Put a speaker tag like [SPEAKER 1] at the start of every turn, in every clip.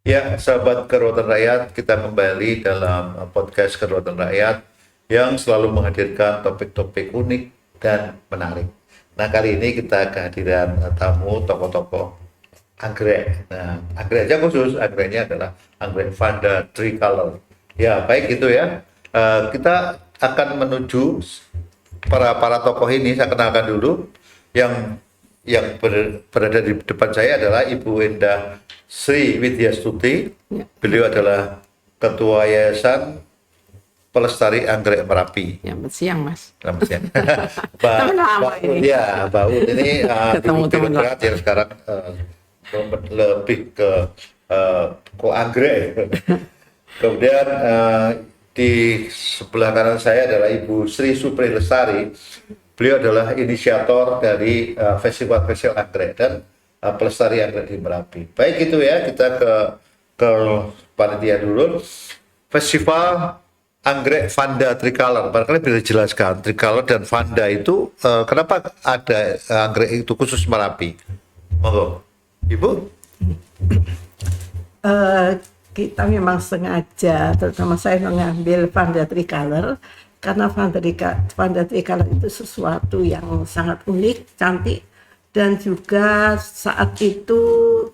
[SPEAKER 1] Ya, sahabat Kedaulatan Rakyat, kita kembali dalam podcast Kedaulatan Rakyat yang selalu menghadirkan topik-topik unik dan menarik. Nah, kali ini kita kehadiran tamu tokoh-tokoh anggrek. Nah, anggrek aja khusus, anggreknya adalah anggrek Vanda Tricolor. Ya, baik itu ya. Kita akan menuju para tokoh ini. Saya kenalkan dulu. Yang berada di depan saya adalah Ibu Endah Sri Widyastuti.
[SPEAKER 2] Ya,
[SPEAKER 1] Beliau adalah Ketua Yayasan Pelestari Anggrek Merapi.
[SPEAKER 2] ya siang Mas.
[SPEAKER 1] Selamat siang.
[SPEAKER 2] Teman lama
[SPEAKER 1] Mbak
[SPEAKER 2] ini.
[SPEAKER 1] ya, Mbak Ud ini
[SPEAKER 2] Ketemu
[SPEAKER 1] dulu
[SPEAKER 2] teman
[SPEAKER 1] birokrat yang sekarang lebih ke anggrek. Kemudian di sebelah kanan saya adalah Ibu Sri Supri Lestari. Beliau adalah inisiator dari festival-festival anggrek dan pelestari anggrek di Merapi. Baik itu ya, kita ke panitia dulu. Festival anggrek Vanda Tricolor. Barangkali bisa dijelaskan Tricolor dan Vanda itu kenapa ada anggrek itu khusus Merapi? Monggo, Ibu.
[SPEAKER 2] Eh, kita memang sengaja, terutama saya mengambil Vanda Tricolor karena Vanda Tricolor itu sesuatu yang sangat unik, cantik, dan juga saat 2006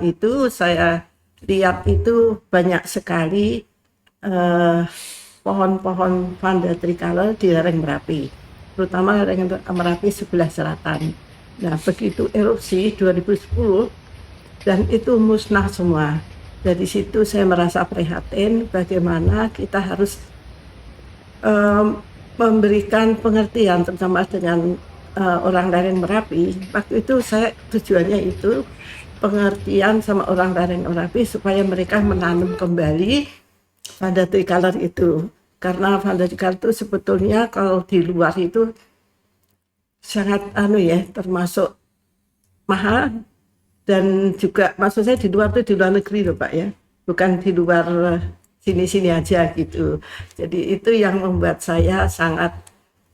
[SPEAKER 2] itu saya lihat itu banyak sekali eh, pohon-pohon Vanda Tricolor di lereng Merapi, terutama lereng Merapi sebelah selatan. Nah, begitu erupsi 2010 dan itu musnah semua. Dari situ saya merasa prihatin bagaimana kita harus memberikan pengertian terutama dengan orang lereng Merapi. Waktu itu saya tujuannya itu pengertian sama orang lereng Merapi supaya mereka menanam kembali Vanda Tricolor itu. Karena Vanda Tricolor itu sebetulnya kalau di luar itu sangat termasuk mahal, dan juga maksud saya di luar itu di luar negeri loh Pak ya, bukan di luar sini-sini aja gitu. Jadi itu yang membuat saya sangat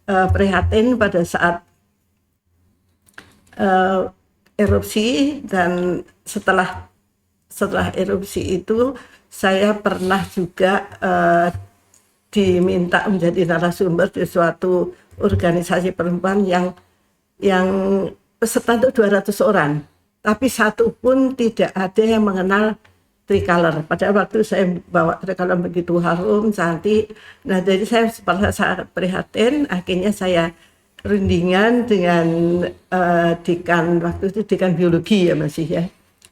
[SPEAKER 2] prihatin pada saat erupsi. Dan setelah erupsi itu saya pernah juga diminta menjadi narasumber di suatu organisasi perempuan yang peserta itu 200 orang, tapi satu pun tidak ada yang mengenal Tricolor. Pada waktu saya bawa Tricolor begitu harum, cantik. Nah, jadi saya sangat prihatin. Akhirnya saya rundingan dengan dekan, waktu itu dekan biologi ya masih ya.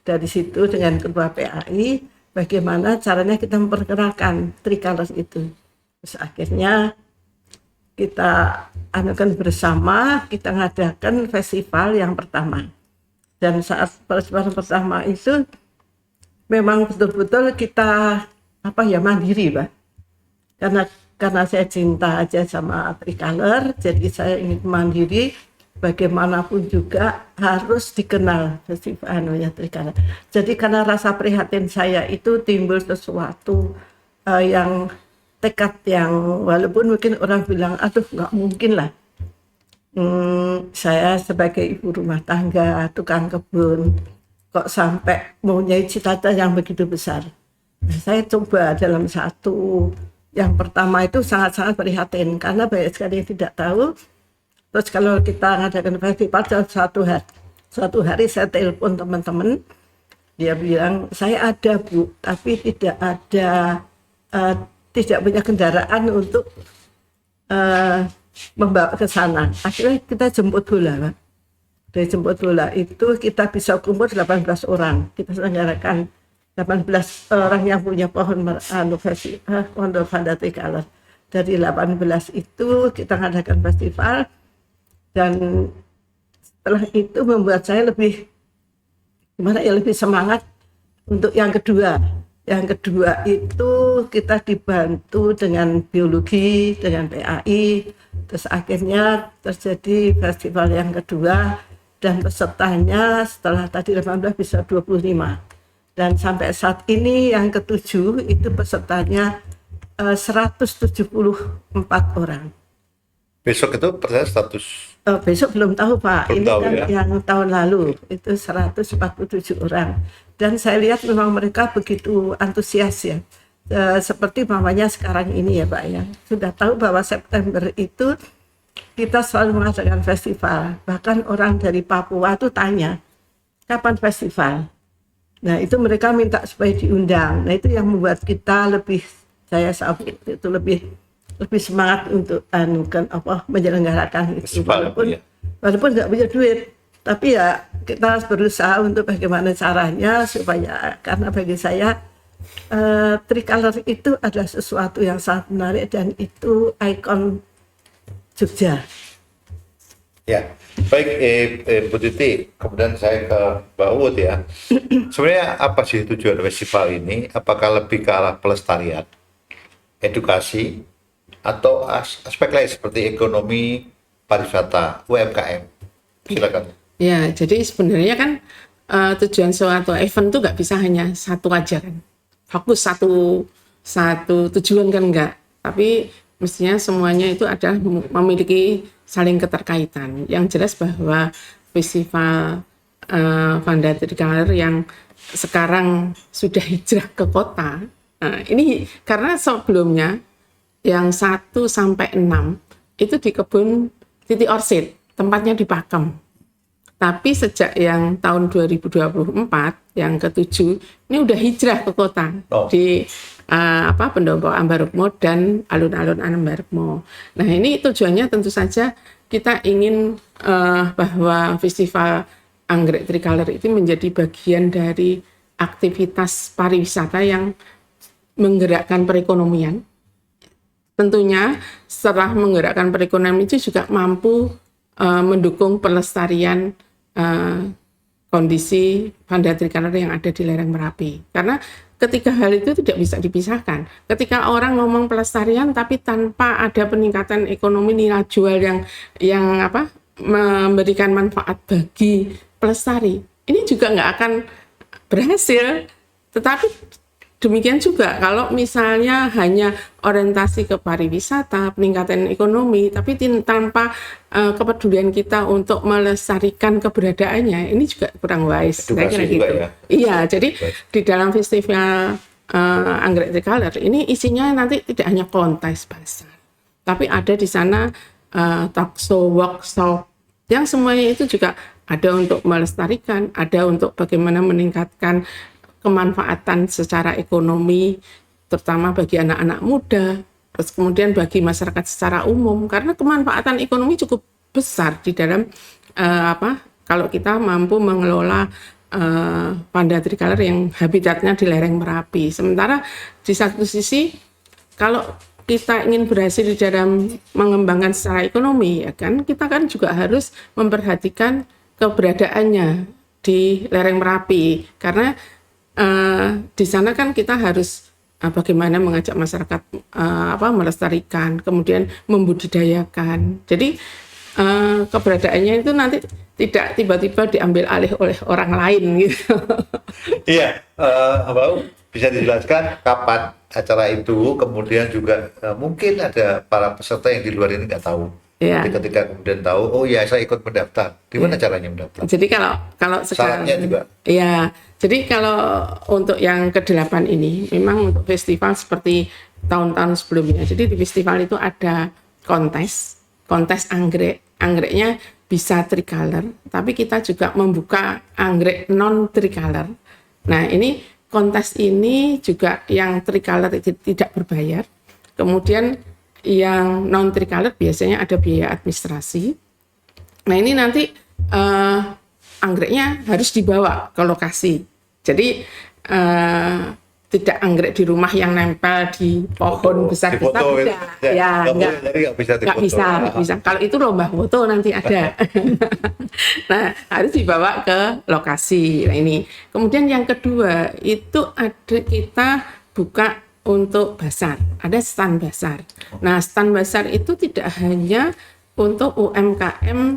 [SPEAKER 2] Dari situ dengan ketua PAI, bagaimana caranya kita memperkenalkan Tricolor itu. Terus akhirnya kita anukan bersama, kita ngadakan festival yang pertama. Dan saat festival pertama itu memang betul-betul kita mandiri Pak. Karena saya cinta aja sama Tricolor, jadi saya ingin mandiri. Bagaimanapun juga harus dikenal festival Tricolor. Jadi karena rasa prihatin saya itu timbul sesuatu yang tekad yang walaupun mungkin orang bilang aduh nggak mungkin lah, saya sebagai ibu rumah tangga tukang kebun kok sampai mempunyai cita-cita yang begitu besar. Nah, saya coba dalam satu yang pertama itu sangat-sangat prihatin karena banyak sekali yang tidak tahu. Terus kalau kita ngadakan festival suatu hari saya telepon teman-teman, dia bilang saya ada Bu tapi tidak ada tidak punya kendaraan untuk membawa ke sana. Akhirnya kita jemput bola Pak. Dari jemput bola itu kita bisa kumpul 18 orang. Kita selenggarakan 18 orang yang punya pohon Vanda Tricolor. Dari 18 itu kita ngadakan festival, dan setelah itu membuat saya lebih semangat untuk yang kedua. Yang kedua itu kita dibantu dengan biologi, dengan PAI. Terus akhirnya terjadi festival yang kedua, dan pesertanya setelah tadi 18 bisa 25. Dan sampai saat ini yang ketujuh itu pesertanya 174 orang.
[SPEAKER 1] Besok itu persen status
[SPEAKER 2] Besok belum tahu Pak,
[SPEAKER 1] Belum
[SPEAKER 2] ini
[SPEAKER 1] tahu,
[SPEAKER 2] kan
[SPEAKER 1] ya?
[SPEAKER 2] yang tahun lalu itu 147 orang. Dan saya lihat memang mereka begitu antusias ya. Seperti mamanya sekarang ini ya Pak ya. Sudah tahu bahwa September itu kita selalu mengadakan festival. Bahkan orang dari Papua tuh tanya, kapan festival? Nah itu mereka minta supaya diundang. Nah itu yang membuat kita lebih, saya sahabat itu lebih semangat untuk menyelenggarakan itu,
[SPEAKER 1] Festival, ya.
[SPEAKER 2] walaupun nggak punya duit, tapi ya kita harus berusaha untuk bagaimana caranya supaya, karena bagi saya Tricolor itu adalah sesuatu yang sangat menarik dan itu ikon Jogja.
[SPEAKER 1] Ya, baik Bu Titi, kemudian saya ke Mbak Uut ya. Sebenarnya apa sih tujuan festival ini? Apakah lebih ke arah pelestarian, edukasi, atau aspek lain seperti ekonomi, pariwisata, UMKM? Silakan.
[SPEAKER 3] Ya, jadi sebenarnya kan tujuan suatu event tuh nggak bisa hanya satu aja kan. Fokus satu tujuan kan enggak. Tapi mestinya semuanya itu adalah memiliki saling keterkaitan. Yang jelas bahwa festival Vanda Tricolor yang sekarang sudah hijrah ke kota. Nah, ini karena sebelumnya yang 1 sampai 6 itu di kebun Titi Orsid, tempatnya di Pakem. Tapi sejak yang tahun 2024, yang ke-7, ini udah hijrah ke kota di Pendopo Ambarukmo dan alun-alun Ambarukmo. Nah ini tujuannya tentu saja kita ingin bahwa festival Anggrek Tricolor itu menjadi bagian dari aktivitas pariwisata yang menggerakkan perekonomian. Tentunya setelah menggerakkan perekonomian itu juga mampu mendukung pelestarian kondisi Vanda Tricolor yang ada di lereng Merapi. Karena ketiga hal itu tidak bisa dipisahkan. Ketika orang ngomong pelestarian tapi tanpa ada peningkatan ekonomi nilai jual yang memberikan manfaat bagi pelestari, ini juga nggak akan berhasil. Tetapi demikian juga kalau misalnya hanya orientasi ke pariwisata, peningkatan ekonomi, tapi tanpa kepedulian kita untuk melestarikan keberadaannya, ini juga kurang wise.
[SPEAKER 1] Edukasi
[SPEAKER 3] saya kira
[SPEAKER 1] juga
[SPEAKER 3] gitu.
[SPEAKER 1] ya.
[SPEAKER 3] Iya, jadi di dalam festival Anggrek Tricolor ini isinya nanti tidak hanya kontes pasar, tapi ada di sana talk show, workshop, yang semuanya itu juga ada untuk melestarikan, ada untuk bagaimana meningkatkan kemanfaatan secara ekonomi, terutama bagi anak-anak muda, terus kemudian bagi masyarakat secara umum, karena kemanfaatan ekonomi cukup besar di dalam kalau kita mampu mengelola Vanda Tricolor yang habitatnya di lereng Merapi. Sementara di satu sisi, kalau kita ingin berhasil di dalam mengembangkan secara ekonomi, ya kan, kita kan juga harus memperhatikan keberadaannya di lereng Merapi, karena di sana kan kita harus bagaimana mengajak masyarakat melestarikan, kemudian membudidayakan. Jadi keberadaannya itu nanti tidak tiba-tiba diambil alih oleh orang lain gitu.
[SPEAKER 1] Iya, bisa dijelaskan kapan acara itu, kemudian juga mungkin ada para peserta yang di luar ini nggak tahu.
[SPEAKER 3] Ya.
[SPEAKER 1] Jadi ketika kemudian tahu, oh ya saya ikut mendaftar. Gimana caranya mendaftar?
[SPEAKER 3] Jadi kalau sekarang,
[SPEAKER 1] Syaratnya juga.
[SPEAKER 3] ya, jadi kalau untuk yang ke-8 ini memang untuk festival seperti tahun-tahun sebelumnya. Jadi di festival itu ada kontes anggrek. Anggreknya bisa tricolor, tapi kita juga membuka anggrek non tricolor. Nah, ini kontes ini juga yang tricolor tidak berbayar. Kemudian yang non tricolor biasanya ada biaya administrasi. Nah, ini nanti anggreknya harus dibawa ke lokasi. Jadi tidak anggrek di rumah yang nempel di pohon besar kita tidak. Ya, nggak bisa. Kalau itu lomba foto nanti ada. Nah, harus dibawa ke lokasi. Nah, ini. Kemudian yang kedua itu ada kita buka untuk basar. Ada stand basar. Nah, stand basar itu tidak hanya untuk UMKM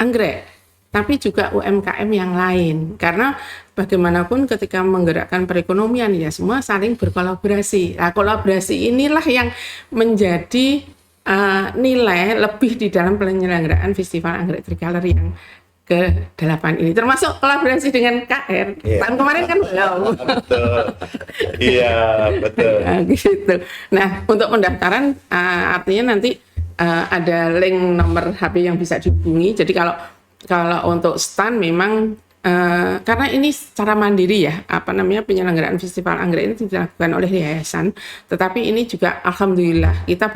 [SPEAKER 3] anggrek, tapi juga UMKM yang lain. Karena bagaimanapun ketika menggerakkan perekonomian ya semua saling berkolaborasi. Nah, kolaborasi inilah yang menjadi nilai lebih di dalam penyelenggaraan Festival Anggrek Tricolor yang ke-8 ini, termasuk kolaborasi dengan KR. Tahun kemarin kan belum.
[SPEAKER 1] Betul. Iya, betul.
[SPEAKER 3] Gitu. Nah, untuk pendaftaran artinya nanti ada link nomor HP yang bisa dihubungi. Jadi kalau untuk stand memang karena ini secara mandiri ya, penyelenggaraan Festival Anggrek ini dilakukan oleh yayasan, tetapi ini juga alhamdulillah kita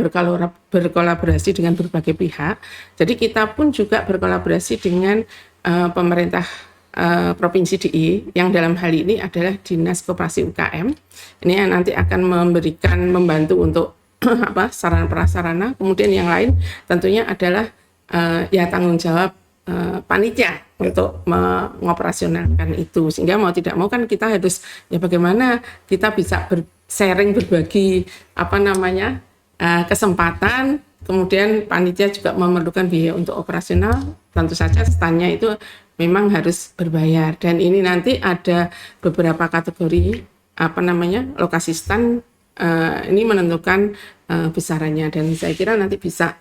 [SPEAKER 3] berkolaborasi dengan berbagai pihak. Jadi kita pun juga berkolaborasi dengan pemerintah Provinsi DI yang dalam hal ini adalah Dinas Koperasi UKM. Ini yang nanti akan membantu untuk sarana prasarana. Kemudian yang lain tentunya adalah ya tanggung jawab panitia untuk mengoperasionalkan itu, sehingga mau tidak mau kan kita harus ya bagaimana kita bisa sharing berbagi kesempatan, kemudian panitia juga memerlukan biaya untuk operasional, tentu saja standnya itu memang harus berbayar, dan ini nanti ada beberapa kategori lokasi stand ini menentukan besarannya, dan saya kira nanti bisa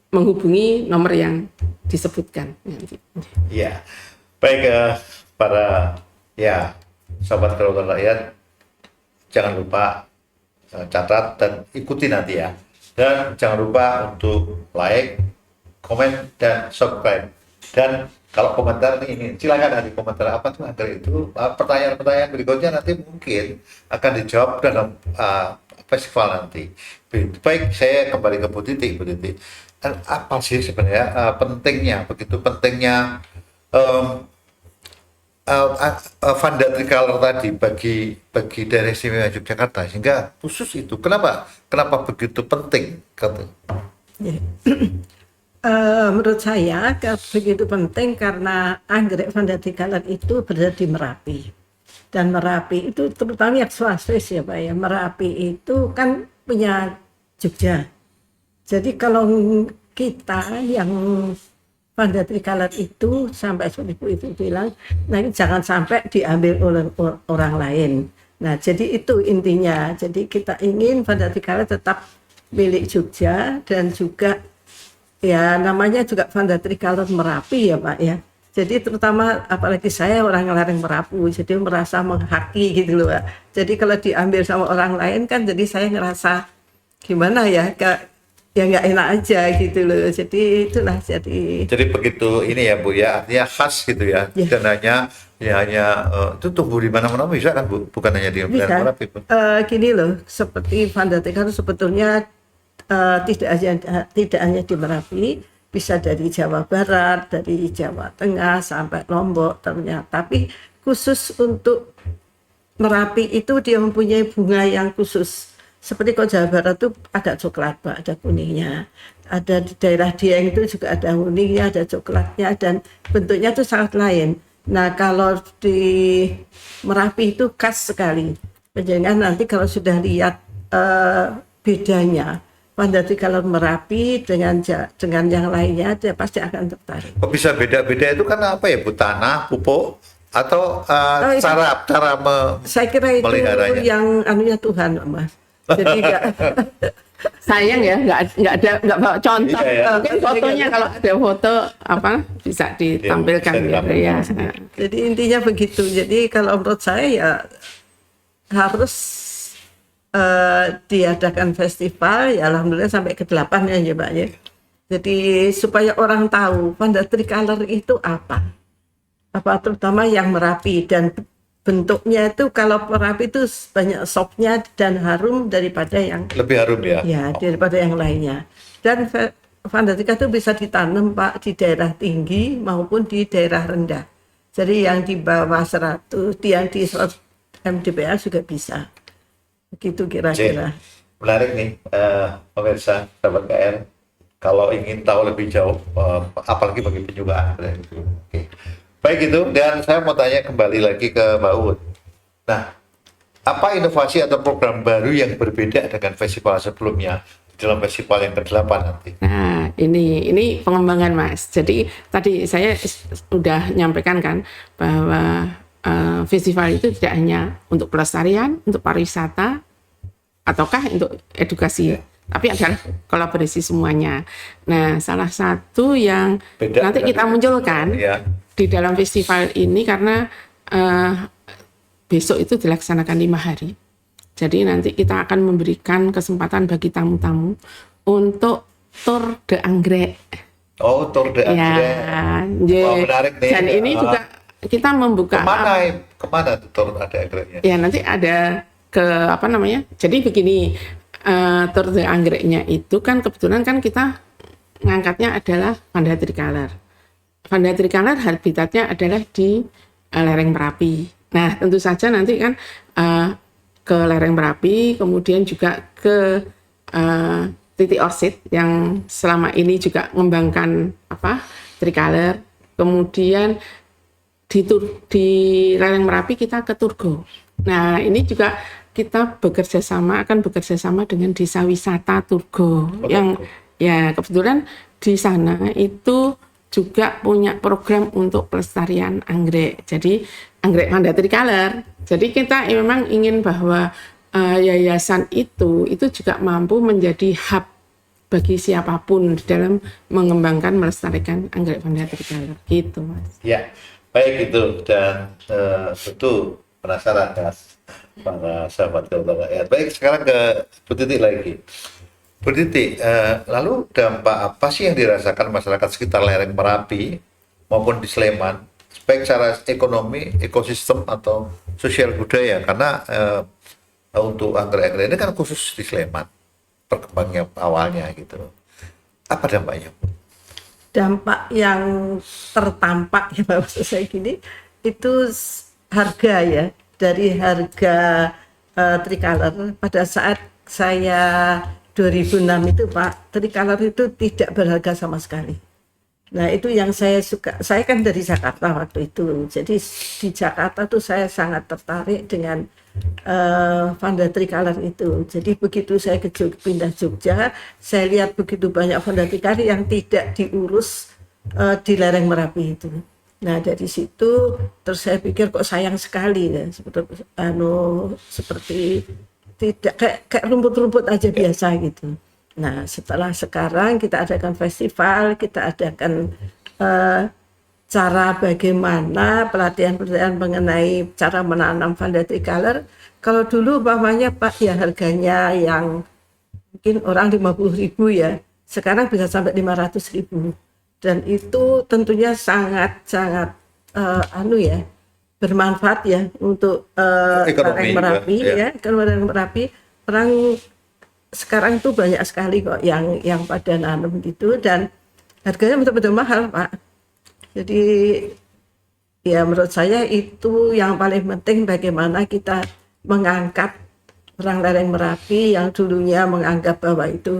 [SPEAKER 3] menghubungi nomor yang disebutkan nanti.
[SPEAKER 1] Ya, baik para sahabat Kedaulatan Rakyat, jangan lupa catat dan ikuti nanti ya, dan jangan lupa untuk like, komen, dan subscribe. Dan kalau komentar ini silakan nanti komentar apa tuh Anggrek itu, pertanyaan-pertanyaan berikutnya nanti mungkin akan dijawab dalam festival nanti. Baik, saya kembali ke Bu Titi. Apa sih sebenarnya begitu pentingnya Vanda Tricolor tadi bagi daerah istimewa Yogyakarta, sehingga khusus itu kenapa begitu penting
[SPEAKER 2] menurut saya begitu penting karena anggrek Vanda Tricolor itu berada di Merapi, dan Merapi itu terutama yang swastis ya Pak ya, Merapi itu kan punya Jogja. Jadi kalau kita yang Vanda Tricolor itu sampai Ibu itu bilang, nah ini jangan sampai diambil oleh orang lain. Nah jadi itu intinya. Jadi kita ingin Vanda Tricolor tetap milik Jogja, dan juga ya namanya juga Vanda Tricolor Merapi ya Pak ya. Jadi terutama apalagi saya orang Lereng Merapu, jadi merasa menghaki gitu loh Pak. Jadi kalau diambil sama orang lain kan jadi saya ngerasa gimana ya, ya nggak enak aja gitu loh. Jadi itulah jadi
[SPEAKER 1] begitu ini ya Bu ya, artinya khas gitu ya, dan hanya itu tumbuh di mana-mana bisa kan Bu, bukan hanya di Lereng Merapi.
[SPEAKER 2] Gini loh, seperti Vanda Tricolor sebetulnya tidak hanya di Merapi, bisa dari Jawa Barat, dari Jawa Tengah sampai Lombok ternyata. Tapi khusus untuk Merapi itu dia mempunyai bunga yang khusus. Seperti kalau Jawa Barat itu agak coklat Pak, ada kuningnya. Ada di daerah Dieng itu juga ada kuningnya, ada coklatnya, dan bentuknya itu sangat lain. Nah kalau di Merapi itu khas sekali. Jadi nanti kalau sudah lihat bedanya Vanda Tricolor Merapi dengan yang lainnya, dia pasti akan tertarik.
[SPEAKER 1] Kok bisa beda-beda itu kan apa ya Bu, tanah, pupuk, atau cara
[SPEAKER 2] saya kira itu
[SPEAKER 1] meliharanya?
[SPEAKER 2] Yang anunya Tuhan Mas. Jadi
[SPEAKER 3] sayang ya nggak bawa contoh.
[SPEAKER 1] Iya, ya.
[SPEAKER 3] Mungkin fotonya kalau ada foto bisa ditampilkan ya.
[SPEAKER 2] Jadi intinya begitu. Jadi kalau menurut saya ya harus diadakan festival ya, alhamdulillah sampai ke-8 ya Pak ya. Jadi supaya orang tahu Vanda Tricolor itu apa terutama yang Merapi, dan bentuknya itu kalau Merapi itu banyak softnya dan harum daripada yang
[SPEAKER 1] lebih harum ya.
[SPEAKER 2] Ya, daripada yang lainnya. Dan Vanda Tricolor itu bisa ditanam Pak di daerah tinggi maupun di daerah rendah. Jadi yang di bawah 100, yang di 100 mdpl juga bisa. Begitu kira-kira.
[SPEAKER 1] Menarik nih pemirsa sahabat KR, kalau ingin tahu lebih jauh apalagi bagi penyuka anggrek itu. Oke. Baik itu, dan saya mau tanya kembali lagi ke Mbak Uut. Nah, apa inovasi atau program baru yang berbeda dengan festival sebelumnya dalam festival yang ke-8 nanti?
[SPEAKER 3] Nah, ini pengembangan Mas. Jadi tadi saya sudah nyampaikan kan bahwa festival itu tidak hanya untuk pelestarian, untuk pariwisata, ataukah untuk edukasi. tapi adalah kolaborasi semuanya. Nah, salah satu yang
[SPEAKER 1] Beda
[SPEAKER 3] nanti
[SPEAKER 1] dengan
[SPEAKER 3] kita munculkan
[SPEAKER 1] ya.
[SPEAKER 3] di dalam festival ini karena besok itu dilaksanakan 5 hari. Jadi nanti kita akan memberikan kesempatan bagi tamu-tamu untuk tour de anggrek.
[SPEAKER 1] Oh, Tour de
[SPEAKER 3] Ya,
[SPEAKER 1] Anggrek. Wah, menarik nih.
[SPEAKER 3] dan ini juga kita membuka
[SPEAKER 1] Kemana tuh Tour de Anggreknya?
[SPEAKER 3] ya nanti ada ke apa namanya? Jadi begini, tour de anggreknya itu kan kebetulan kan kita ngangkatnya adalah Vanda Tricolor. Vanda Tricolor habitatnya adalah di lereng Merapi. Nah, tentu saja nanti kan ke lereng Merapi, kemudian juga ke titik orsid yang selama ini juga mengembangkan tricolor. Kemudian di lereng Merapi kita ke Turgo. Nah, ini juga kita akan bekerja sama dengan Desa Wisata Turgo yang ya kebetulan di sana itu juga punya program untuk pelestarian anggrek. Jadi anggrek Vanda Tricolor. Jadi kita memang ingin bahwa yayasan itu juga mampu menjadi hub bagi siapapun di dalam mengembangkan melestarikan anggrek Vanda Tricolor gitu, Mas.
[SPEAKER 1] Ya, baik itu, dan tentu penasaran kan para sahabat Kaltara Rakyat. Baik, sekarang ke Bu Titi lagi. Bu Titi, lalu dampak apa sih yang dirasakan masyarakat sekitar lereng Merapi maupun di Sleman, baik secara ekonomi, ekosistem atau sosial budaya? Karena untuk anggrek-anggrek ini kan khusus di Sleman perkembangannya awalnya gitu. Apa dampaknya?
[SPEAKER 2] Dampak yang tertampak ya maksud saya gini, itu harga ya, dari harga tricolor pada saat saya 2006 itu Pak, tricolor itu tidak berharga sama sekali. Nah itu yang saya suka, saya kan dari Jakarta waktu itu, jadi di Jakarta tuh saya sangat tertarik dengan Vanda Tricolor itu. Jadi begitu saya pindah Jogja, saya lihat begitu banyak Vanda Tricolor yang tidak diurus di lereng Merapi itu. Nah dari situ terus saya pikir kok sayang sekali ya, seperti tidak kayak rumput-rumput aja biasa gitu. Nah setelah sekarang kita adakan festival, kita adakan cara bagaimana pelatihan mengenai cara menanam Vanda Tricolor. Kalau dulu umpamanya Pak ya harganya yang mungkin orang 50.000 ya, sekarang bisa sampai 500.000. Dan itu tentunya sangat bermanfaat ya untuk lereng Merapi ya, lereng Merapi. Orang sekarang itu banyak sekali kok yang pada nanam gitu, dan harganya betul-betul mahal Pak. Jadi ya menurut saya itu yang paling penting, bagaimana kita mengangkat orang lereng Merapi yang dulunya menganggap bahwa itu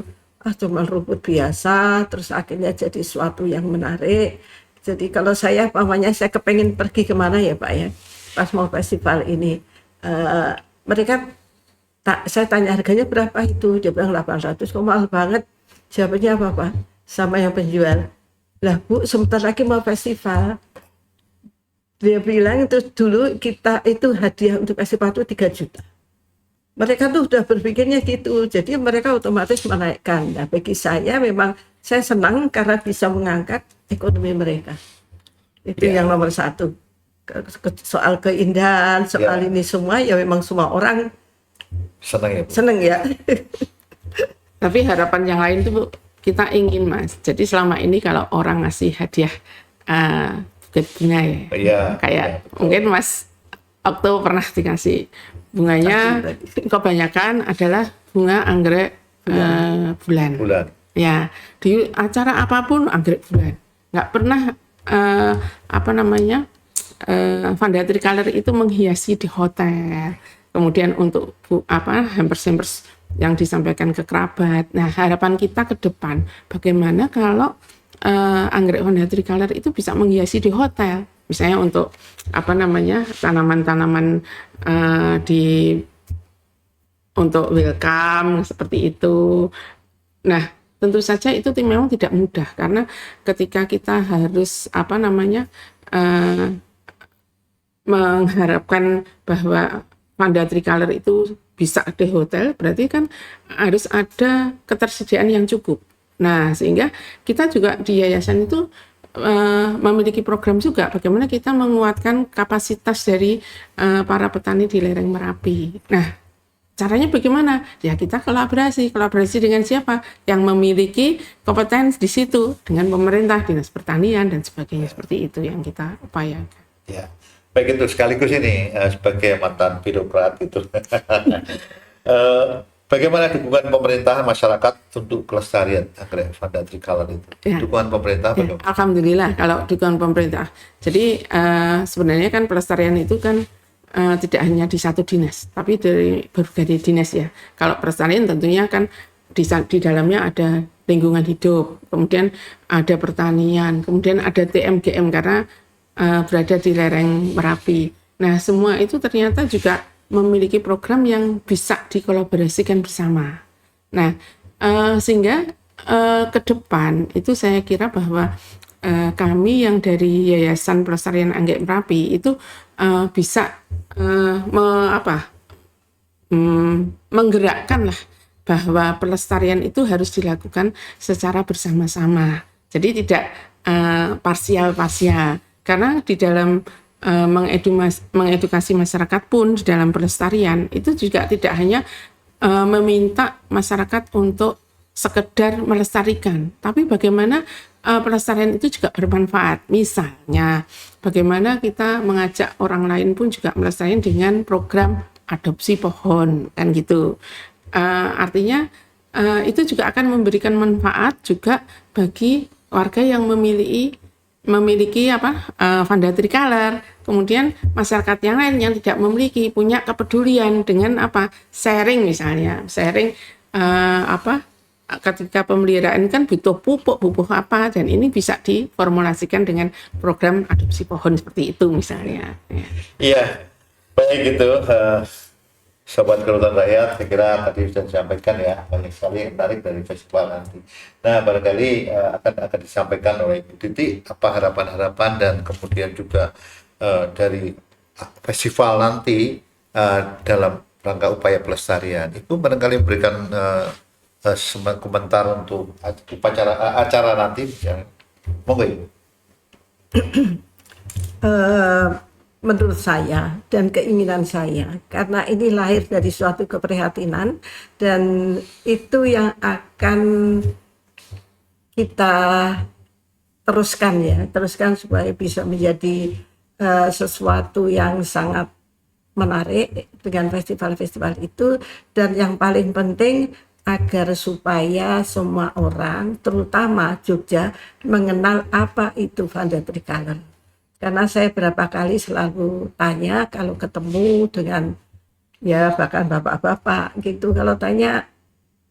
[SPEAKER 2] cuma rumput biasa, terus akhirnya jadi suatu yang menarik. Jadi kalau saya saya kepengen pergi kemana ya Pak ya, pas mau festival ini, mereka saya tanya harganya berapa itu, dia bilang 800, kok mahal banget. Jawabannya apa Pak? Sama yang penjual, lah Bu sebentar lagi mau festival. Dia bilang itu dulu kita itu hadiah untuk festival itu 3 juta. Mereka tuh udah berpikirnya gitu, jadi mereka otomatis menaikkan. Nah bagi saya memang saya senang karena bisa mengangkat ekonomi mereka. Itu yang nomor satu. Soal keindahan, soal ini semua ya memang semua orang senang ya.
[SPEAKER 3] Tapi harapan yang lain tuh Bu, kita ingin Mas, jadi selama ini kalau orang ngasih hadiah buket bunga ya, mungkin Mas Okto pernah dikasih bunganya, kebanyakan adalah bunga anggrek bulan. Ya, di acara apapun anggrek bulan, nggak pernah Vanda Tricolor itu menghiasi di hotel. Kemudian untuk hampers yang disampaikan ke kerabat. Nah harapan kita ke depan, bagaimana kalau anggrek Vanda Tricolor itu bisa menghiasi di hotel, misalnya untuk tanaman-tanaman untuk welcome seperti itu. Nah tentu saja itu memang tidak mudah, karena ketika kita harus mengharapkan bahwa Vanda Tricolor itu bisa di hotel, berarti kan harus ada ketersediaan yang cukup. Nah, sehingga kita juga di yayasan itu memiliki program juga bagaimana kita menguatkan kapasitas dari para petani di lereng Merapi. Nah, caranya bagaimana? Ya kita kolaborasi dengan siapa? Yang memiliki kompetensi di situ, dengan pemerintah, dinas pertanian dan sebagainya, seperti itu yang kita upayakan.
[SPEAKER 1] Ya, baik itu sekaligus ini sebagai mantan birokrat itu. Bagaimana dukungan pemerintah masyarakat untuk kelestarian anggrek Vanda tricolor itu?
[SPEAKER 3] Ya.
[SPEAKER 1] Dukungan pemerintah
[SPEAKER 3] Ya,
[SPEAKER 1] bagaimana?
[SPEAKER 3] alhamdulillah kalau dukungan pemerintah. Jadi sebenarnya kan pelestarian itu kan tidak hanya di satu dinas, tapi dari berbagai dinas ya. Kalau pelestarian tentunya kan di dalamnya ada lingkungan hidup, kemudian ada pertanian, kemudian ada TMGM karena berada di lereng Merapi. Nah, semua itu ternyata juga memiliki program yang bisa dikolaborasikan bersama. Nah, sehingga ke depan itu saya kira bahwa kami yang dari Yayasan Pelestarian Anggrek Merapi itu bisa menggerakkan lah bahwa pelestarian itu harus dilakukan secara bersama-sama. Jadi tidak parsial-parsial. Karena di dalam mengedukasi masyarakat pun di dalam pelestarian itu juga tidak hanya meminta masyarakat untuk sekedar melestarikan, tapi bagaimana pelestarian itu juga bermanfaat. Misalnya, bagaimana kita mengajak orang lain pun juga melestarikan dengan program adopsi pohon, kan gitu. Artinya itu juga akan memberikan manfaat juga bagi warga yang memiliki Vanda tricolor, kemudian masyarakat yang lain yang tidak memiliki punya kepedulian dengan sharing misalnya, ketika pemeliharaan kan butuh pupuk apa, dan ini bisa diformulasikan dengan program adopsi pohon seperti itu misalnya.
[SPEAKER 1] Iya, baik itu Sobat Kerutan Rakyat, saya kira tadi sudah disampaikan ya, banyak sekali yang menarik dari festival nanti. Nah, barangkali akan disampaikan oleh Ibu Titi apa harapan-harapan dan kemudian juga dari festival nanti dalam rangka upaya pelestarian. Ibu barangkali memberikan komentar untuk acara nanti, misalnya. Monggo Ibu.
[SPEAKER 2] Menurut saya dan keinginan saya, karena ini lahir dari suatu keprihatinan dan itu yang akan kita teruskan supaya bisa menjadi sesuatu yang sangat menarik dengan festival-festival itu, dan yang paling penting agar supaya semua orang, terutama Jogja, mengenal apa itu Vanda tricolor. Karena saya berapa kali selalu tanya kalau ketemu dengan ya bahkan bapak-bapak gitu, kalau tanya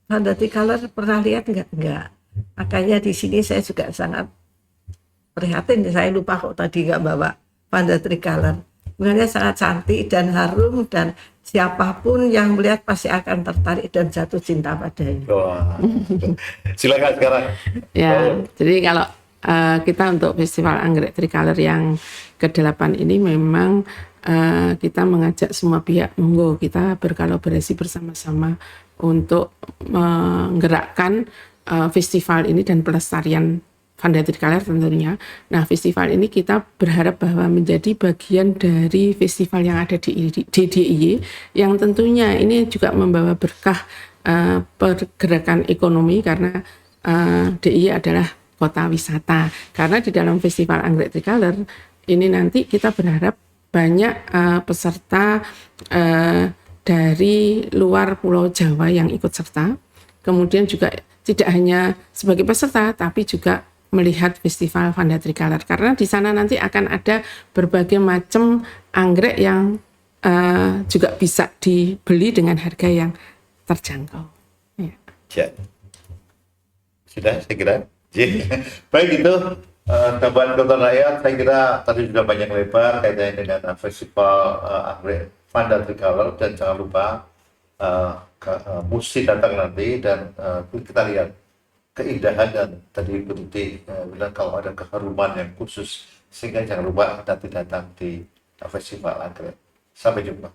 [SPEAKER 2] Vanda tricolor pernah lihat enggak. Makanya di sini saya juga sangat prihatin, saya lupa kok tadi enggak bawa Vanda tricolor. Bunganya sangat cantik dan harum, dan siapapun yang melihat pasti akan tertarik dan jatuh cinta padanya.
[SPEAKER 1] Wah. Silakan sekarang.
[SPEAKER 3] Ya, jadi kalau kita untuk Festival Anggrek Tricolor yang ke-8 ini memang kita mengajak semua pihak, monggo kita berkolaborasi bersama-sama untuk menggerakkan festival ini dan pelestarian Vanda tricolor tentunya. Nah, festival ini kita berharap bahwa menjadi bagian dari festival yang ada di DIY yang tentunya ini juga membawa berkah pergerakan ekonomi, karena DIY adalah kota wisata. Karena di dalam festival Anggrek Tricolor ini nanti kita berharap banyak peserta dari luar Pulau Jawa yang ikut serta. Kemudian juga tidak hanya sebagai peserta, tapi juga melihat festival Vanda tricolor, karena di sana nanti akan ada berbagai macam anggrek yang juga bisa dibeli dengan harga yang terjangkau.
[SPEAKER 1] Ya. Sudah, saya kira. Baik itu, Sobat Kerutan Rakyat, saya kira tadi sudah banyak lebar kaitannya dengan festival anggrek Vanda tricolor, dan jangan lupa mesti datang nanti, dan kita lihat keindahan, dan tadi Ibu Titi bilang kalau ada keharuman yang khusus, sehingga jangan lupa nanti datang di festival anggrek. Sampai jumpa.